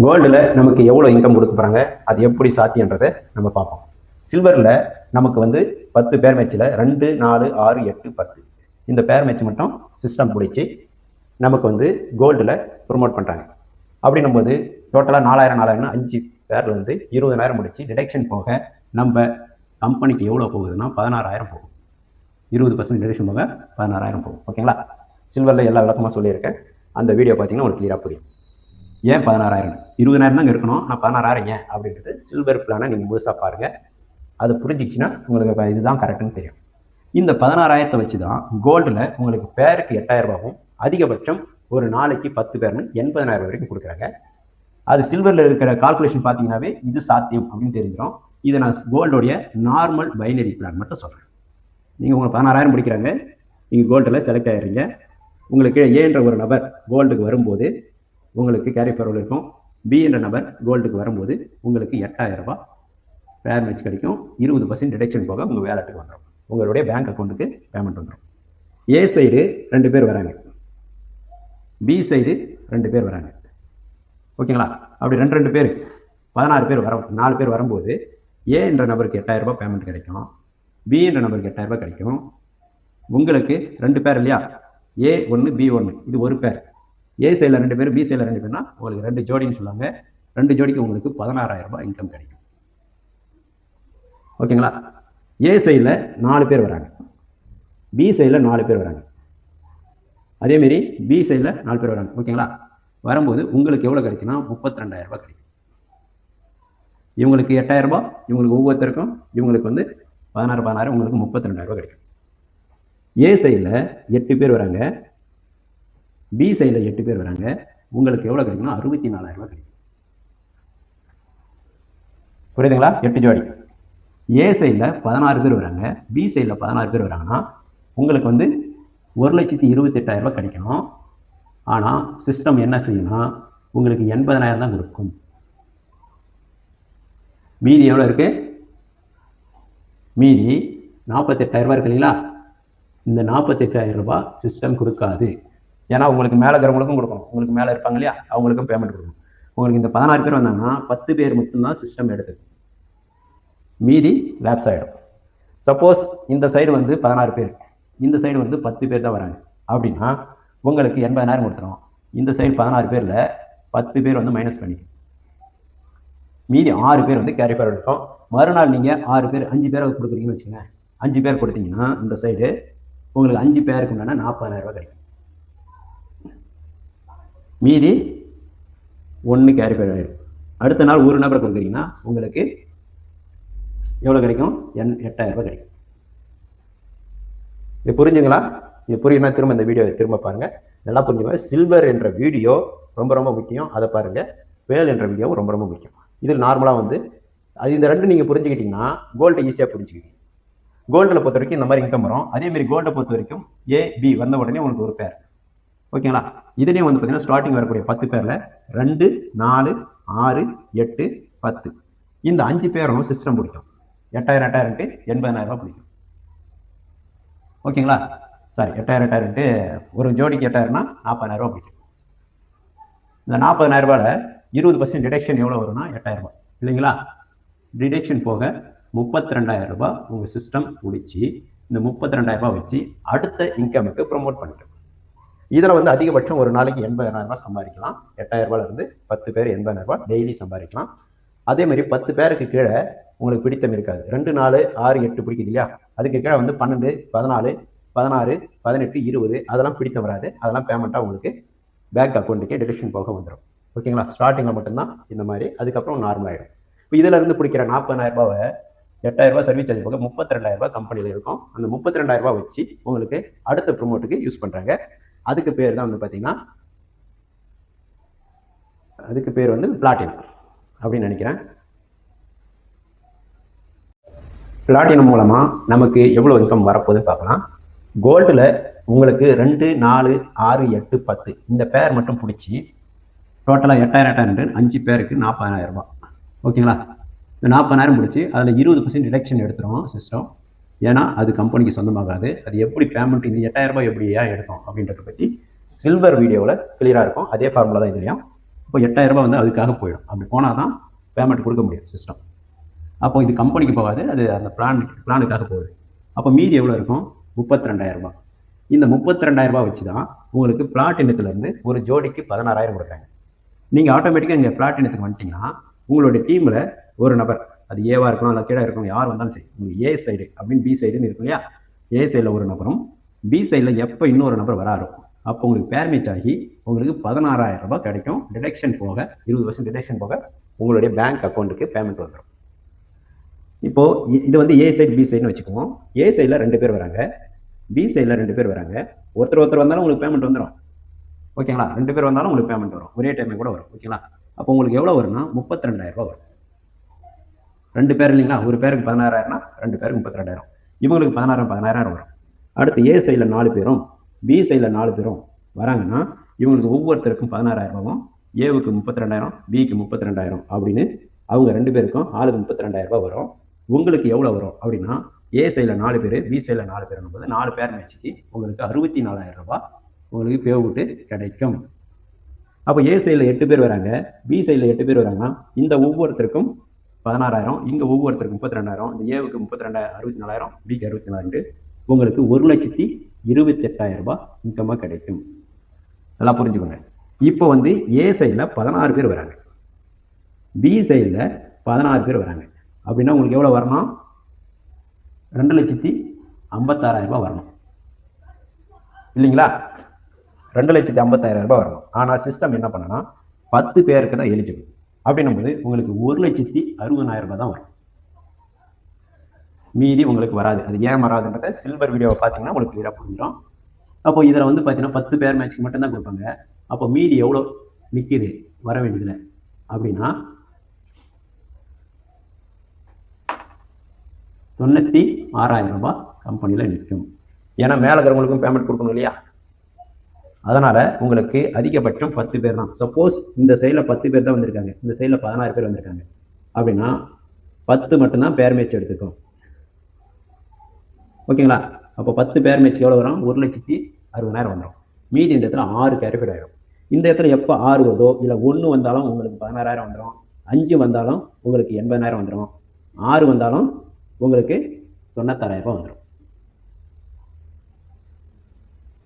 கோல்டில் நமக்கு எவ்வளோ இன்கம் கொடுக்க போகிறாங்க, அது எப்படி சாத்தியன்றதை நம்ம பார்ப்போம். சில்வரில் நமக்கு வந்து 10 பேர் மேட்சில் 2, 4, 6, 8, 10 இந்த பேர் மேட்ச் மட்டும் சிஸ்டம் பிடிச்சி நமக்கு வந்து கோல்டில் ப்ரொமோட் பண்ணுறாங்க. அப்படின்னும் போது டோட்டலாக 4000 5 பேரில் வந்து 20,000 முடிச்சு டிடக்ஷன் போக நம்ம கம்பெனிக்கு எவ்வளோ போகுதுன்னா 16,000 போகும். 20% டிடக்ஷன் போக 16,000 போகும். ஓகேங்களா? சில்வரில் எல்லா விளக்கமாக சொல்லியிருக்கேன். அந்த வீடியோ பார்த்தீங்கன்னா உங்களுக்கு கிளியராக புரியும். ஏன் 16,000? 20,000 தான் இருக்கணும், நான் 16,000 ஏன் அப்படின்றது சில்வர் பிளானை நீங்கள் முழுசாக பாருங்கள். அது புரிஞ்சிச்சுன்னா உங்களுக்கு இதுதான் கரெக்டுன்னு தெரியும். இந்த 16,000 வச்சு தான் கோல்டில் உங்களுக்கு பேருக்கு 8,000 ரூபாவும் அதிகபட்சம் ஒரு நாளைக்கு 10 பேர்னு 80,000 வரைக்கும் கொடுக்குறாங்க. அது சில்வரில் இருக்கிற கால்குலேஷன் பார்த்தீங்கன்னாவே இது சாத்தியம் அப்படின்னு தெரிஞ்சிடும். இதை நான் கோல்டோடைய நார்மல் பைனரி பிளான் மட்டும் சொல்கிறேன். நீங்கள் உங்களுக்கு 16,000 முடிக்கிறாங்க, நீங்கள் கோல்டில் செலக்ட் ஆகிடுறீங்க. உங்களுக்கு ஏன்ற ஒரு நபர் கோல்டுக்கு வரும்போது உங்களுக்கு கேரி ஃபார்வர்டு இருக்கும். பி என்ற நபர் கோல்டுக்கு வரும்போது உங்களுக்கு 8,000 ரூபாய் பேர் மேட்ச் கிடைக்கும். 20% டிடக்ஷன் போக உங்கள் வேலெட்டுக்கு வந்துடும், உங்களுடைய பேங்க் அக்கௌண்ட்டுக்கு பேமெண்ட் வந்துடும். ஏ சைடு 2 பேர் வராங்க, பி சைடு 2 பேர் வராங்க. ஓகேங்களா? அப்படி 2 பேர் 16 பேர் 4 பேர் வரும்போது ஏ என்ற நபருக்கு 8,000 ரூபாய் பேமெண்ட் கிடைக்கும், பி என்ற நபருக்கு 8,000 ரூபாய் கிடைக்கும். உங்களுக்கு 2 பேர் இல்லையா, ஏ 1 பி 1, இது ஒரு பேர். ஏ சைடில் 2 பேர், பி சைடில் 2 பேர்னா உங்களுக்கு 2 ஜோடின்னு சொல்லுவாங்க. 2 ஜோடிக்கு உங்களுக்கு 16,000 ரூபாய் இன்கம் கிடைக்கும். ஓகேங்களா? ஏ சைடில் 4 பேர் வராங்க, பி சைடில் 4 பேர் வராங்க, அதேமாரி பி சைடில் 4 பேர் வராங்க. ஓகேங்களா? வரும்போது உங்களுக்கு எவ்வளோ கிடைக்குன்னா 32,000 ரூபாய் கிடைக்கும். இவங்களுக்கு 8,000 ரூபாய், இவங்களுக்கு ஒவ்வொருத்தருக்கும் இவங்களுக்கு வந்து 16 உங்களுக்கு 32,000 ரூபாய் கிடைக்கும். ஏ சைடில் 8 பேர் வராங்க, பி சைடில் 8 பேர் வராங்க, உங்களுக்கு எவ்வளோ கிடைக்குன்னா 64,000 ரூபாய் கிடைக்கும். புரியுதுங்களா? 8 ஜோடி. ஏ சைடில் 16 பேர் வராங்க, பி சைடில் 16 பேர் வராங்கன்னா உங்களுக்கு வந்து 1,28,000 ரூபாய் கிடைக்கணும். ஆனால் சிஸ்டம் என்ன செய்யும்னா உங்களுக்கு 80,000 தான் கொடுக்கும். மீதி எவ்வளோ இருக்குது? மீதி 48,000 ரூபாய் இருக்கு இல்லைங்களா? இந்த 48,000 ரூபாய் சிஸ்டம் கொடுக்காது. ஏன்னா உங்களுக்கு மேலே இருக்கிறவங்களுக்கும் கொடுக்கணும், உங்களுக்கு மேலே இருப்பாங்க இல்லையா, அவங்களுக்கும் பேமெண்ட் கொடுக்கணும். உங்களுக்கு இந்த 16 பேர் வந்தாங்கன்னா 10 பேர் மட்டும்தான் சிஸ்டம் எடுக்குது, மீதி லேப்ஸ் ஆகிடும். சப்போஸ் இந்த சைடு வந்து 16 பேர், இந்த சைடு வந்து 10 பேர் தான் வராங்க அப்படின்னா உங்களுக்கு 80,000 கொடுத்துரும். இந்த சைடு 16 பேரில் 10 பேர் வந்து மைனஸ் பண்ணிக்கும், மீதி 6 பேர் வந்து கேரி ஃபார்வர்டு இருக்கும். மறுநாள் நீங்கள் 6 பேர் 5 பேரை கொடுக்குறீங்கன்னு வச்சுக்கோங்க. 5 பேர் கொடுத்தீங்கன்னா இந்த சைடு உங்களுக்கு 5 பேருக்கு முன்னாடி 40,000 ரூபாய் கிடைக்கும். மீதி 1 கேரி ஃபார்வர்டு ஆகிடும். அடுத்த நாள் ஒரு நபரை கொடுக்குறீங்கன்னா உங்களுக்கு எவ்வளோ கிடைக்கும்? 8,000 ரூபாய் கிடைக்கும். இது புரிஞ்சுங்களா? இது புரியுமா? திரும்ப இந்த வீடியோ திரும்ப பாருங்கள், நல்லா புரிஞ்சுங்க. சில்வர் என்ற வீடியோ ரொம்ப ரொம்ப முக்கியம், அதை பாருங்கள். வேல் என்ற வீடியோவும் ரொம்ப ரொம்ப முக்கியம். இதில் நார்மலாக வந்து அது இந்த 2 நீங்கள் புரிஞ்சுக்கிட்டிங்கன்னா கோல்டை ஈஸியாக புரிஞ்சுக்கிட்டீங்க. கோல்டில் பொறுத்த வரைக்கும் இந்த மாதிரி இன்கம் வரும். அதேமாரி கோல்டை பொறுத்த வரைக்கும் ஏ பி வந்த உடனே உங்களுக்கு ஒரு பேர். ஓகேங்களா? இதுலேயும் வந்து பார்த்தீங்கன்னா ஸ்டார்டிங் வரக்கூடிய 10 பேரில் 2, 4, 6, 8, 10 இந்த 5 பேரும் சிஸ்டம் பிடிக்கும். 8,000 80,000 ரூபாய் பிடிக்கும். ஓகேங்களா? சாரி, 8,000 ஒரு ஜோடிக்கு 8,000னா 40,000 ரூபாய் பிடிக்கும். இந்த 40,000 ரூபாயில் 20% டிடக்ஷன் எவ்வளோ வரும்னா 8,000 ரூபாய் இல்லைங்களா? டிடக்ஷன் போக 32,000 ரூபாய் உங்கள் சிஸ்டம் முடிச்சு இந்த 32,000 ரூபாய் வச்சு அடுத்த இன்கமுக்கு ப்ரொமோட் பண்ணிட்டோம். இதில் வந்து அதிகபட்சம் ஒரு நாளைக்கு 80,000 ரூபாய் சம்பாதிக்கலாம். 8,000 ரூபாயிலிருந்து 10 பேர் 80,000 ரூபாய் டெய்லி சம்பாதிக்கலாம். அதேமாதிரி 10 பேருக்கு கீழே உங்களுக்கு பிடித்தம் இருக்காது. 2, 4, 6, 8 பிடிக்குது இல்லையா? அதுக்கு கீழே வந்து 12, 14, 16, 18, 20 அதெல்லாம் பிடித்தம் வராது. அதெல்லாம் பேமெண்ட்டாக உங்களுக்கு பேங்க் அக்கௌண்ட்டுக்கே டிடக்ஷன் போக வந்துடும். ஓகேங்களா? ஸ்டார்டிங்கில் மட்டும்தான் இந்த மாதிரி, அதுக்கப்புறம் நார்மல் ஆகிடும். இப்போ இதிலேருந்து பிடிக்கிற 40,000 ரூபாவை 8,000 ரூபாய் சர்வீஸ் சார்ஜ் போக 32,000 ரூபாய் கம்பெனியில் இருக்கும். அந்த 32,000 ரூபாய் வச்சு உங்களுக்கு அடுத்த ப்ரொமோட்டுக்கு யூஸ் பண்ணுறாங்க. அதுக்கு பேர் தான் வந்து பார்த்தீங்கன்னா, அதுக்கு பேர் வந்து பிளாட்டினம் அப்படின்னு நினைக்கிறேன். பிளாட்டினம் மூலமாக நமக்கு எவ்வளோ இன்கம் வரப்போகுதுன்னு பார்க்கலாம். கோல்டில் உங்களுக்கு 2, 4, 6, 8, 10 இந்த பேர் மட்டும் பிடிச்சி டோட்டலாக 8,000 5 பேருக்கு 40,000 ரூபாய். ஓகேங்களா? இந்த 40,000 முடிச்சு அதில் 20% டிடக்ஷன் எடுத்துரும் சிஸ்டம். ஏன்னா அது கம்பெனிக்கு சொந்தமாகாது. அது எப்படி பேமெண்ட் இந்த 8,000 ரூபாய் எப்படி ஏன் எடுக்கும் அப்படின்றத பற்றி சில்வர் வீடியோவில் கிளியராக இருக்கும். அதே ஃபார்முலா தான் இதுலையும். இப்போ 8000 ரூபாய் வந்து அதுக்காக போயிடும். அப்படி போனால் தான் பேமெண்ட் கொடுக்க முடியும் சிஸ்டம். அப்போ இது கம்பெனிக்கு போகாது, அது அந்த பிளானுக்காக போகுது. அப்போ மீதி எவ்வளோ இருக்கும்? 32,000 ரூபாய். இந்த 32,000 ரூபாய் வச்சு தான் உங்களுக்கு பிளாட்டினத்துலேருந்து ஒரு ஜோடிக்கு 16,000 கொடுக்குறாங்க. நீங்கள் ஆட்டோமேட்டிக்காக இங்கே பிளாட்டினத்துக்கு வந்துட்டிங்கன்னா உங்களுடைய டீமில் ஒரு நபர், அது ஏவாக இருக்கணும் இல்லை கீழே இருக்கணும், யார் வந்தாலும் சரி, உங்களுக்கு ஏ சைடு அப்படின்னு பி சைடுன்னு இருக்கும் இல்லையா, ஏ சைடில் ஒரு நபரும் பி சைடில் எப்போ இன்னொரு நபர் வராரோ அப்போ உங்களுக்கு பேர் மேட்ச் ஆகி உங்களுக்கு 16,000 ரூபாய் கிடைக்கும். டிடக்ஷன் போக 20% டிடக்ஷன் போக உங்களுடைய பேங்க் அக்கௌண்ட்டுக்கு பேமெண்ட் வந்துடும். இப்போது இது வந்து ஏ சைடு பி சைடுன்னு வச்சுக்குவோம். ஏ சைடில் 2 பேர் வராங்க, பி சைடில் 2 பேர் வராங்க. ஒருத்தர் வந்தாலும் உங்களுக்கு பேமெண்ட் வந்துடும். ஓகேங்களா? 2 பேர் வந்தாலும் உங்களுக்கு பேமெண்ட் வரும், ஒரே டைமே கூட வரும். ஓகேங்களா? அப்போ உங்களுக்கு எவ்வளோ வரும்னா 32,000 ரூபாய் வரும். 2 பேர் இல்லைங்களா, ஒரு பேருக்கு 16,000னா 2 பேருக்கு 32,000. இவங்களுக்கு 16,000 வரும். அடுத்து ஏ சைடில் 4 பேரும் பி சைடில் 4 பேரும் வராங்கன்னா இவங்களுக்கு ஒவ்வொருத்தருக்கும் 16,000 ரூபாயும், ஏவுக்கு 32,000, பிக்கு 32,000 அப்படின்னு அவங்க 2 பேருக்கும் ஆளுக்கு 32,000 ரூபாய் வரும். உங்களுக்கு எவ்வளோ வரும் அப்படின்னா ஏ சைடில் 4 பேர் பி சைடில் 4 பேர் போது 4 பேர் மேட்சுக்கு உங்களுக்கு 64,000 ரூபாய் உங்களுக்கு பேவுட்டு கிடைக்கும். அப்போ ஏ சைடில் 8 பேர் வராங்க, பி சைடில் 8 பேர் வராங்கன்னா இந்த ஒவ்வொருத்தருக்கும் 16,000, இங்கே ஒவ்வொருத்தருக்கும் 32,000, இந்த ஏவுக்கு 32,000 64,000, பிக்கு 64,000, உங்களுக்கு 1,28,000 ரூபாய் இன்கமாக கிடைக்கும். நல்லா புரிஞ்சுக்கோங்க. இப்போ வந்து ஏ சைடில் 16 பேர் வராங்க, பி சைடில் 16 பேர் வராங்க அப்படின்னா உங்களுக்கு எவ்வளோ வரணும்? 2,56,000 ரூபாய் வரணும் இல்லைங்களா? 2,56,000 ரூபாய் வரணும். ஆனால் சிஸ்டம் என்ன பண்ணனா 10 பேருக்கு தான் எலிஜிபிள். அப்படின்னும் போது உங்களுக்கு 1,60,000 ரூபாய் தான் வரும். மீதி உங்களுக்கு வராது. அது ஏன் வராதுன்றத சில்வர் வீடியோவை பார்த்தீங்கன்னா உங்களுக்கு கிளியராக புரிஞ்சிடும். அப்போ இதில் வந்து பார்த்தீங்கன்னா 10 பேர் மேட்ச்க்கு மட்டும்தான் கொடுப்பாங்க. அப்போ மீதி எவ்வளோ நிற்கிது வர வேண்டியதில்லை அப்படின்னா 96,000 ரூபாய் கம்பெனியில் நிற்கும். ஏன்னா மேலே இருக்கிறவங்களுக்கும் பேமெண்ட் கொடுக்கணும் இல்லையா? அதனால் உங்களுக்கு அதிகபட்சம் 10 பேர் தான். சப்போஸ் இந்த சைடில் 10 பேர் தான் வந்திருக்காங்க, இந்த சைடில் 16 பேர் வந்திருக்காங்க அப்படின்னா 10 மட்டும்தான் பேர் மேட்ச் எடுத்துக்கும். ஓகேங்களா? அப்போ 10 பேர் மேட்ச்க்கு எவ்வளோ வரும்? 1,60,000 வந்துடும். மீதி இந்த இடத்துல 6 கேரிஃபைட் ஆகிடும். இந்த இடத்துல எப்போ 6 வருதோ இல்லை 1 வந்தாலும் உங்களுக்கு 16,000 வந்துடும், 5 வந்தாலும் உங்களுக்கு 80,000 வந்துடும், 6 வந்தாலும் உங்களுக்கு 96,000 ரூபாய் வந்துடும்.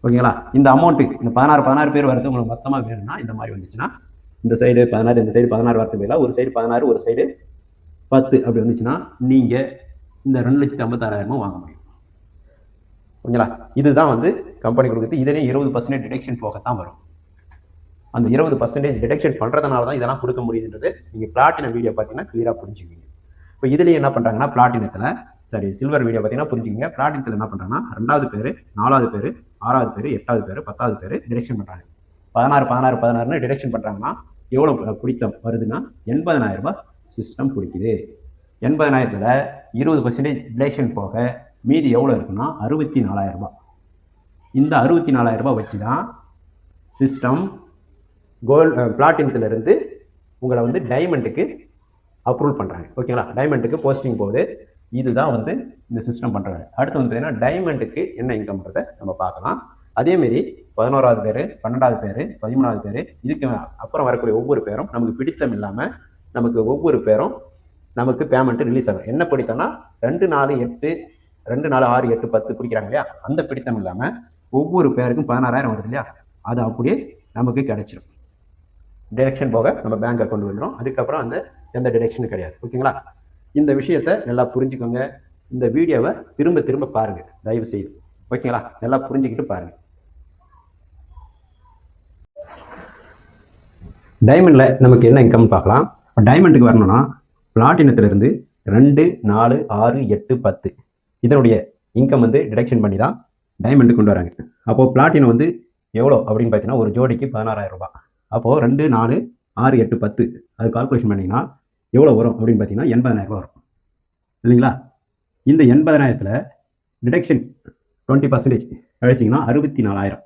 ஓகேங்களா? இந்த அமௌண்ட்டு இந்த 16 பேர் வரது உங்களுக்கு மொத்தமாக வேணும்னா இந்த மாதிரி வந்துச்சுன்னா இந்த சைடு 16, இந்த சைடு 16 வரது போயிடலாம். ஒரு சைடு 16, ஒரு சைடு 10 அப்படி வந்துச்சுன்னா நீங்கள் இந்த 2,56,000 வாங்க முடியும். ஓகேங்களா? இதுதான் வந்து கம்பெனி கொடுக்குறது. இதிலே 20% டிடக்ஷன் போகத்தான் வரும். அந்த 20% டிடக்ஷன் பண்ணுறதுனால தான் இதெல்லாம் கொடுக்க முடியுதுன்றது நீங்கள் பிளாட்டினம் வீடியோ பார்த்தீங்கன்னா கிளியராக புரிஞ்சுக்குவீங்க. இப்போ இதுலேயே என்ன பண்ணுறாங்கன்னா பிளாட்டினத்தில் சில்வர் வீடியோ பார்த்தீங்கன்னா புரிஞ்சுக்கிங்க. பிளாட்டினத்தில் என்ன பண்ணுறாங்கன்னா 2வது பேர் 4வது பேர் 6வது பேர் 8வது பேர் 10வது பேர் டிடக்ஷன் பண்ணுறாங்க. 16 டிடக்ஷன் பண்ணுறாங்கன்னா எவ்வளோ பிடித்தம் வருதுன்னா 80,000 ரூபாய் சிஸ்டம் பிடிக்குது. 80,000த்தில் 20% டிடக்ஷன் போக மீதி எவ்வளோ இருக்குன்னா 64,000 ரூபாய். இந்த 64,000 ரூபாய் வச்சு தான் சிஸ்டம் பிளாட்டினத்திலிருந்து உங்களை வந்து டைமண்டுக்கு அப்ரூவல் பண்ணுறாங்க. ஓகேங்களா? டைமண்டுக்கு போஸ்டிங் போகுது. இதுதான் வந்து இந்த சிஸ்டம் பண்ணுறாங்க. அடுத்து வந்து பார்த்தீங்கன்னா டைமண்டுக்கு என்ன இன்கம்ன்றதை நம்ம பார்க்கலாம். அதேமாரி 11வது பேர் 12வது பேர் 13வது பேர் இதுக்கு அப்புறம் வரக்கூடிய ஒவ்வொரு பேரும் நமக்கு பிடித்தம் இல்லாமல் நமக்கு ஒவ்வொரு பேரும் நமக்கு பேமெண்ட்டு ரிலீஸ் ஆகும். என்ன பிடித்தம்னா 2, 4, 8, 2, 4, 6, 8, 10 பிடிக்கிறாங்க இல்லையா? அந்த பிடித்தம் இல்லாமல் ஒவ்வொரு பேருக்கும் 16,000 வருது இல்லையா? அது அப்படியே நமக்கு கிடைச்சிடும். டிடக்ஷன் போக நம்ம பேங்க் அக்கௌண்ட் வந்துடும். அதுக்கப்புறம் அந்த எந்த டிடக்ஷனும் கிடையாது. ஓகேங்களா? இந்த விஷயத்தை நல்லா புரிஞ்சுக்கோங்க. இந்த வீடியோவை திரும்ப திரும்ப பாருங்கள் தயவு செய்து. ஓகேங்களா? நல்லா புரிஞ்சுக்கிட்டு பாருங்கள். டைமண்டில் நமக்கு என்ன இன்கம் பார்க்கலாம். டைமண்டுக்கு வரணும்னா பிளாட்டினத்திலிருந்து 2, 4, 6, 8, 10 இதனுடைய இன்கம் வந்து டிடக்ஷன் பண்ணி தான் டைமண்டு கொண்டு வராங்க. அப்போது பிளாட்டினம் வந்து எவ்வளோ அப்படின்னு பார்த்தீங்கன்னா ஒரு ஜோடிக்கு 16,000 ரூபாய். அப்போது 2, 4, 6, 8, 10 அது கால்குலேஷன் பண்ணிங்கன்னா எவ்வளோ வரும் அப்படின்னு பார்த்தீங்கன்னா 80,000 வரும் இல்லைங்களா? இந்த 80,000த்தில் டிடக்ஷன் 20% கழிச்சிங்கன்னா 64,000.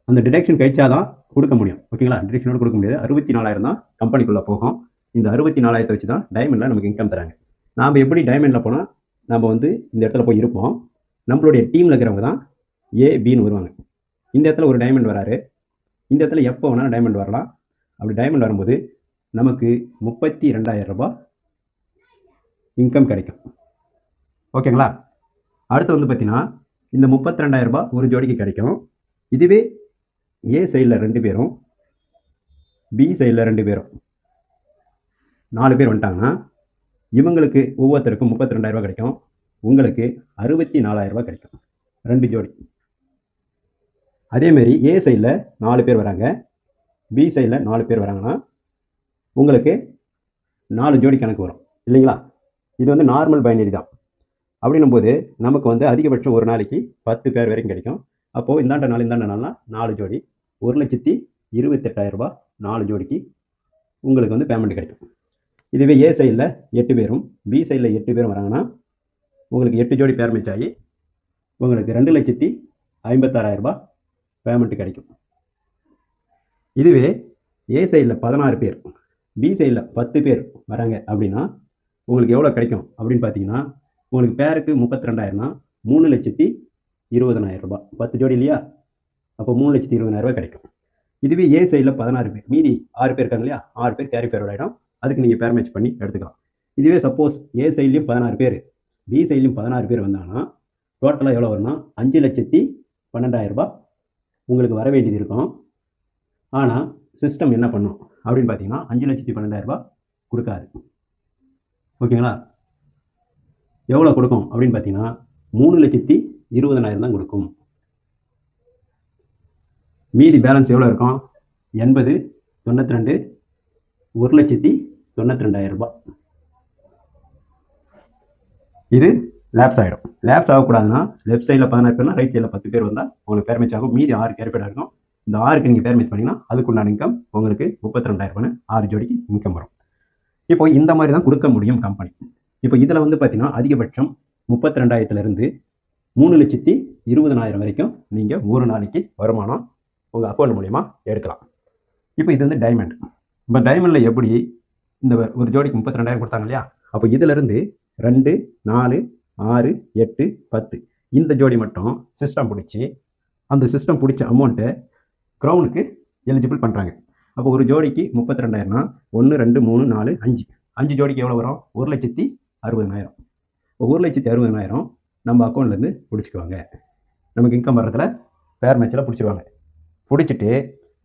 அந்த டிடக்ஷன் கழிச்சாதான் கொடுக்க முடியும். ஓகேங்களா? டிடக்ஷனோடு கொடுக்க முடியாது. 64,000 தான் கம்பெனிக்குள்ளே போகும். இந்த 64,000 வச்சு தான் டைமண்டில் நமக்கு இன்கம் தராங்க. நாம் எப்படி டைமண்டில் போனால் நம்ம வந்து இந்த இடத்துல போய் இருப்போம். நம்மளுடைய டீமில் இருக்கிறவங்க தான் ஏ பின்னு வருவாங்க. இந்த இடத்துல ஒரு டைமண்ட் வராரு. இந்த இடத்துல எப்போ வேணாலும் டைமண்ட் வரலாம். அப்படி டைமண்ட் வரும்போது நமக்கு 32,000 ரூபாய் இன்கம் கிடைக்கும். ஓகேங்களா? அடுத்து வந்து பார்த்தீங்கன்னா இந்த 32,000 ரூபாய் ஒரு ஜோடிக்கு கிடைக்கும். இதுவே ஏ சைடில் 2 பேரும் பி சைடில் 2 பேரும் 4 பேர் வந்துட்டாங்கன்னா இவங்களுக்கு ஒவ்வொருத்தருக்கும் 32,000 ரூபாய் கிடைக்கும். உங்களுக்கு 64,000 ரூபாய் கிடைக்கும் 2 ஜோடி. அதேமாரி ஏ சைடில் 4 பேர் வராங்க, பி சைடில் 4 பேர் வராங்கன்னா உங்களுக்கு 4 ஜோடி கணக்கு வரும் இல்லைங்களா? இது வந்து நார்மல் பைனரி தான். அப்படின்னும் போது நமக்கு வந்து அதிகபட்சம் ஒரு நாளைக்கு 10 பேர் வரைக்கும் கிடைக்கும். அப்போது இந்தாண்ட நாள்னா 4 ஜோடி 1,28,000 ரூபாய் 4 ஜோடிக்கு உங்களுக்கு வந்து பேமெண்ட் கிடைக்கும். இதுவே ஏ சைடில் 8 பேரும் பி சைடில் 8 பேரும் வராங்கன்னா உங்களுக்கு 8 ஜோடி பேர் மேட்ச் ஆகி உங்களுக்கு 2,56,000 ரூபாய் பேமெண்ட் கிடைக்கும். இதுவே ஏ சைடில் 16 பேர் பி சைடில் 10 பேர் வராங்க அப்படின்னா உங்களுக்கு எவ்வளோ கிடைக்கும் அப்படின்னு பார்த்தீங்கன்னா உங்களுக்கு பேருக்கு 32,000னா 3,20,000 ரூபாய் 10 ஜோடி இல்லையா? அப்போ 3,20,000 ரூபாய் கிடைக்கும். இதுவே ஏ சைடில் 16 பேர் மீதி 6 பேர் இருக்காங்க இல்லையா? 6 பேர் கேரி பேரோட ஆகிடும். அதுக்கு நீங்கள் பேர் மேட்ச் பண்ணி எடுத்துக்கலாம். இதுவே சப்போஸ் ஏ சைட்லேயும் 16 பேர் பி சைட்லேயும் 16 பேர் வந்தாங்கன்னா டோட்டலாக எவ்வளோ வரும்னா 5,12,000 ரூபாய் உங்களுக்கு வர வேண்டியது இருக்கும். ஆனால் சிஸ்டம் என்ன பண்ணும் அப்படின்னு பார்த்தீங்கன்னா 5,12,000 ரூபாய் கொடுக்காது. ஓகேங்களா? எவ்வளோ கொடுக்கும் அப்படின்னு பார்த்தீங்கன்னா 3,20,000 தான் கொடுக்கும். மீதி பேலன்ஸ் எவ்வளோ இருக்கும்? 80, 92, 1,92,000 ரூபாய். இது லேப்ஸ் ஆகிடும். லேப்ஸ் ஆகக்கூடாதுன்னா லெஃப்ட் சைடில் 16 பேர்னா ரைட் சைடில் 10 பேர் வந்தால் உங்களுக்கு பேர் மேட்ச் ஆகும். மீதி 6 கேரிபேடாக இருக்கும். இந்த 6க்கு நீங்கள் பேர் மேட்ச் பண்ணிங்கன்னா அதுக்குண்டான இன்கம் உங்களுக்கு 32,000 6 ஜோடிக்கு இன்கம் வரும். இப்போ இந்த மாதிரி தான் கொடுக்க முடியும் கம்பெனி. இப்போ இதில் வந்து பார்த்தீங்கன்னா அதிகபட்சம் 32,000லேருந்து 3,20,000 வரைக்கும் நீங்கள் ஒரு நாளைக்கு வருமானம் உங்கள் அக்கௌண்ட் மூலிமா எடுக்கலாம். இப்போ இது வந்து டைமண்ட். இப்போ டைமண்டில் எப்படி இந்த ஒரு ஜோடிக்கு 32,000 கொடுத்தாங்க இல்லையா? அப்போ இதிலேருந்து 2, 4, 6, 8, 10 இந்த ஜோடி மட்டும் சிஸ்டம் பிடிச்சி அந்த சிஸ்டம் பிடிச்ச அமௌண்ட்டை க்ரௌனுக்கு எலிஜிபிள் பண்ணுறாங்க. அப்போ ஒரு ஜோடிக்கு 32,000னா 1, 2, 3, 4, 5 ஜோடிக்கு எவ்வளோ வரும்? 1,60,000. 1,60,000 நம்ம அக்கௌண்ட்லேருந்து பிடிச்சிக்குவாங்க. நமக்கு இன்கம் வர்றதுல பேர் மேட்சில் பிடிச்சிருவாங்க. பிடிச்சிட்டு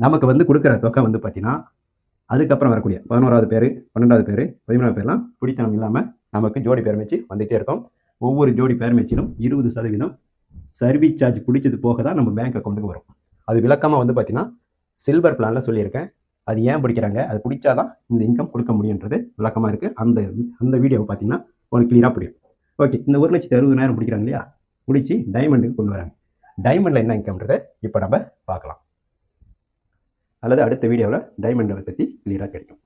நமக்கு வந்து கொடுக்குற தொகை வந்து பார்த்தீங்கன்னா அதுக்கப்புறம் வரக்கூடிய 11வது பேர் 12வது பேர் 13வது பேர்லாம் பிடித்தனம் இல்லாமல் நமக்கு ஜோடி பேர் மேட்ச் வந்துகிட்டே இருக்கும். ஒவ்வொரு ஜோடி பேர் மேட்சிலும் 20% சர்வீஸ் சார்ஜ் பிடிச்சது போக தான் நம்ம பேங்க் அக்கௌண்ட்டுக்கு வரும். அது விளக்கமாக வந்து பார்த்தீங்கன்னா சில்வர் பிளானில் சொல்லியிருக்கேன். அது ஏன் பிடிக்கிறாங்க, அது பிடிச்சாதான் இந்த இன்கம் கொடுக்க முடியுன்றது விளக்கமாக இருக்குது. அந்த வீடியோவை பார்த்தீங்கன்னா உங்களுக்கு கிளியராக புரியும். ஓகே, இந்த 1,60,000 பிடிக்கிறாங்க இல்லையா? பிடிச்சி டைமண்டுக்கு கொண்டு வராங்க. டைமண்டில் என்ன இன்கம்ன்றதை இப்போ நம்ம பார்க்கலாம். அல்லது அடுத்த வீடியோவில் டைமண்டை பற்றி கிளியராக கிடைக்கும்.